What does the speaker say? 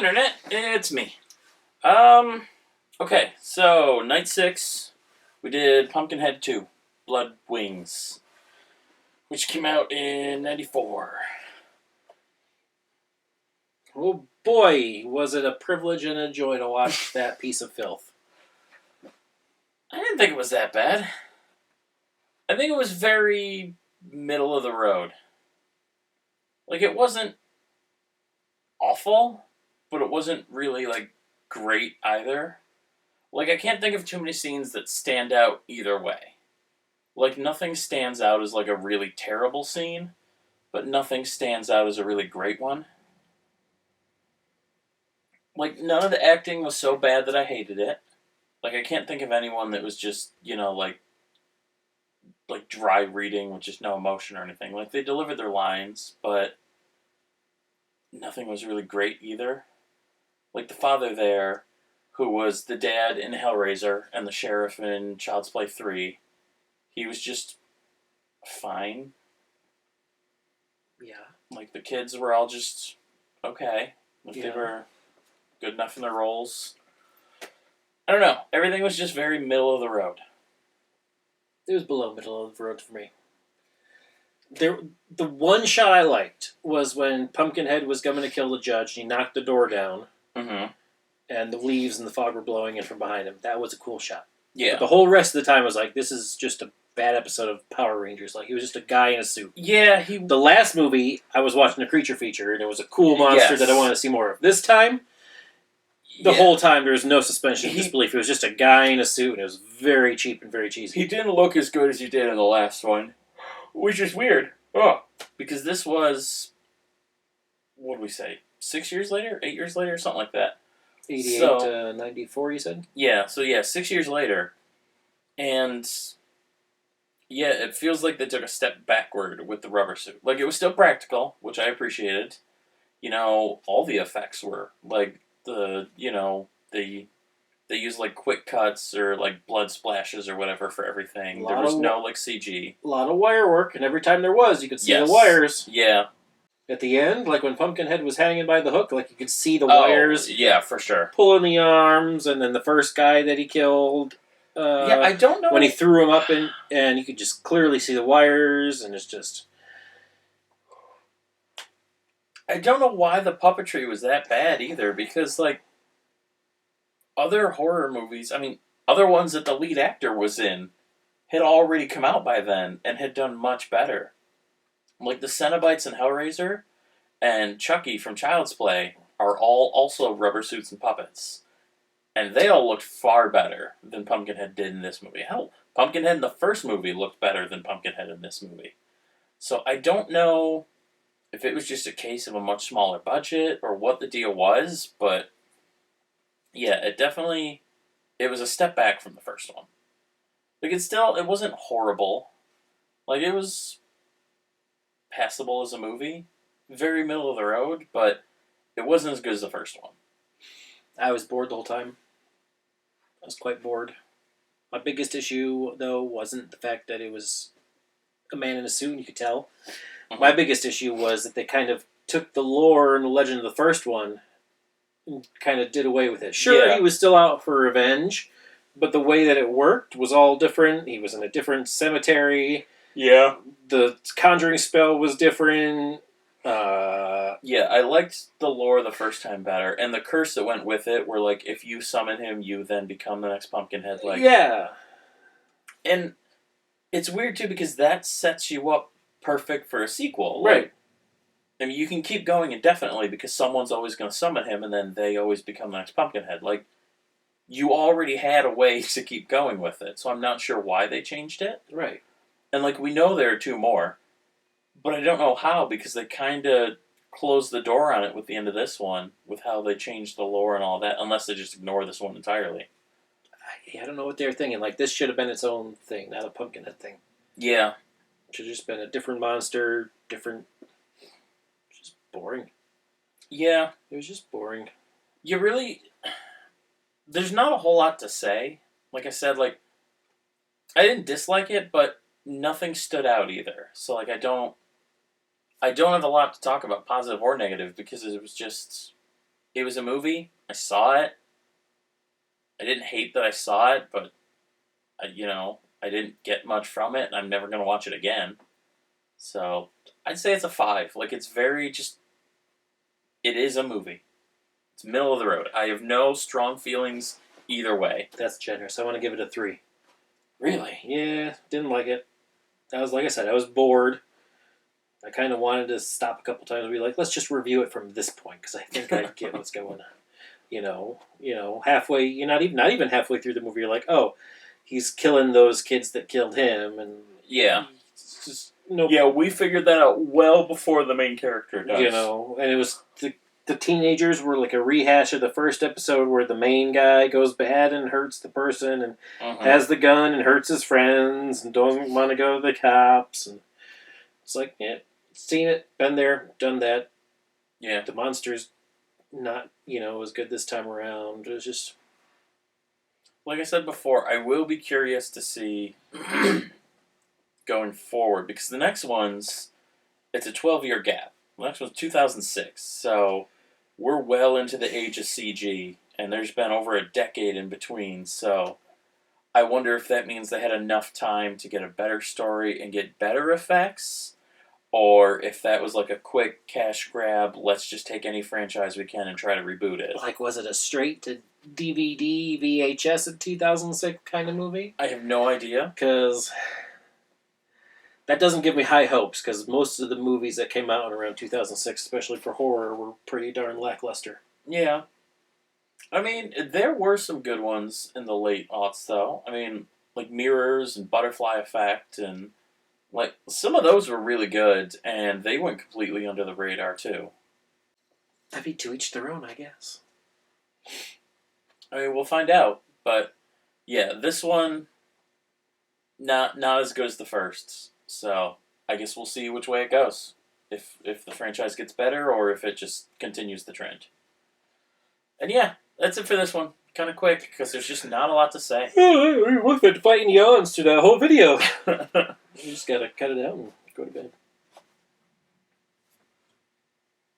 Internet, it's me. Okay, so night 6, we did Pumpkinhead 2, Blood Wings, which came out in 94. Oh boy, was it a privilege and a joy to watch that piece of filth. I didn't think it was that bad. I think it was very middle of the road. Like, it wasn't awful, but it wasn't really, great either. Like, I can't think of too many scenes that stand out either way. Like, nothing stands out as, a really terrible scene, but nothing stands out as a really great one. Like, none of the acting was so bad that I hated it. Like, I can't think of anyone that was just, dry reading with just no emotion or anything. Like, they delivered their lines, but nothing was really great either. Like, the father there, who was the dad in Hellraiser and the sheriff in Child's Play 3, he was just fine. Yeah. Like, the kids were all just okay. Like, yeah. They were good enough in their roles. I don't know. Everything was just very middle of the road. It was below middle of the road for me. The one shot I liked was when Pumpkinhead was going to kill the judge, and he knocked the door down, and the leaves and the fog were blowing in from behind him. That was a cool shot. Yeah. But the whole rest of the time was like, this is just a bad episode of Power Rangers. Like, he was just a guy in a suit. Yeah, The last movie, I was watching a creature feature, and it was a cool monster that I wanted to see more of. This time, the whole time, there was no suspension of disbelief. It was just a guy in a suit, and it was very cheap and very cheesy. He didn't look as good as he did in the last one, which is weird. Oh, because this was, what did we say, 6 years later? 8 years later? Something like that. 88 to 94, you said? Yeah, 6 years later. And, yeah, it feels like they took a step backward with the rubber suit. Like, it was still practical, which I appreciated. All the effects were, they used, quick cuts or, blood splashes or whatever for everything. There was no, CG. A lot of wire work, and every time there was, you could see the wires. Yeah. At the end, when Pumpkinhead was hanging by the hook, you could see the wires. Yeah, for sure. Pulling the arms, and then the first guy that he killed. I don't know. When he threw him up, and you could just clearly see the wires, and it's just... I don't know why the puppetry was that bad either, because, other horror movies, other ones that the lead actor was in, had already come out by then, and had done much better. Like, the Cenobites in Hellraiser, and Chucky from Child's Play, are all also rubber suits and puppets. And they all looked far better than Pumpkinhead did in this movie. Hell, Pumpkinhead in the first movie looked better than Pumpkinhead in this movie. So I don't know if it was just a case of a much smaller budget, or what the deal was, but... yeah, it was a step back from the first one. It wasn't horrible. It was passable as a movie. Very middle of the road, but it wasn't as good as the first one. I was bored the whole time. I was quite bored. My biggest issue, though, wasn't the fact that it was a man in a suit, and you could tell. Mm-hmm. My biggest issue was that they kind of took the lore and the legend of the first one kind of did away with it. Sure, He was still out for revenge, but the way that it worked was all different. He was in a different cemetery. Yeah. The conjuring spell was different. Yeah, I liked the lore the first time better, and the curse that went with it, where, if you summon him, you then become the next Pumpkinhead. Yeah. And it's weird, too, because that sets you up perfect for a sequel. Right. You can keep going indefinitely because someone's always going to summon him, and then they always become the next Pumpkinhead. You already had a way to keep going with it, so I'm not sure why they changed it. Right. And, we know there are 2 more, but I don't know how, because they kind of closed the door on it with the end of this one, with how they changed the lore and all that, unless they just ignore this one entirely. I don't know what they were thinking. This should have been its own thing, not a Pumpkinhead thing. Yeah. It should have just been a different monster, different... just boring. Yeah. It was just boring. There's not a whole lot to say. Like I said, I didn't dislike it, but nothing stood out either. So, I don't have a lot to talk about, positive or negative, because it was just it was a movie. I saw it. I didn't hate that I saw it, but I didn't get much from it, and I'm never gonna watch it again. So I'd say it's a 5. Like it's very just. It is a movie. It's middle of the road. I have no strong feelings either way. That's generous. I want to give it a 3. Really? Yeah, didn't like it. I was, like I said, I was bored. I kind of wanted to stop a couple times and be like, let's just review it from this point because I think I get what's going on. Halfway, not even halfway through the movie, you're like, oh, he's killing those kids that killed him, and Yeah. it's just no. Yeah, we figured that out well before the main character does. And it was the teenagers were like a rehash of the first episode where the main guy goes bad and hurts the person and has the gun and hurts his friends and doesn't want to go to the cops, and it's like, yeah, seen it, been there, done that. Yeah. The monster's not, as good this time around. It was just... Like I said before, I will be curious to see going forward, because the next one's, it's a 12-year gap. The next one's 2006, so we're well into the age of CG, and there's been over a decade in between, so I wonder if that means they had enough time to get a better story and get better effects, or if that was like a quick cash grab, let's just take any franchise we can and try to reboot it. Like, was it a straight-to-DVD, VHS in 2006 kind of movie? I have no idea. Because that doesn't give me high hopes, because most of the movies that came out around 2006, especially for horror, were pretty darn lackluster. Yeah. I mean, there were some good ones in the late aughts, though. I mean, like Mirrors and Butterfly Effect, and like some of those were really good, and they went completely under the radar, too. I mean, to each their own, I guess. I mean, we'll find out, but yeah, this one, not as good as the first. So I guess we'll see which way it goes. If the franchise gets better or if it just continues the trend. And yeah, that's it for this one. Kind of quick because there's just not a lot to say. We've been fighting yawns through that whole video. You just gotta cut it out and go to bed.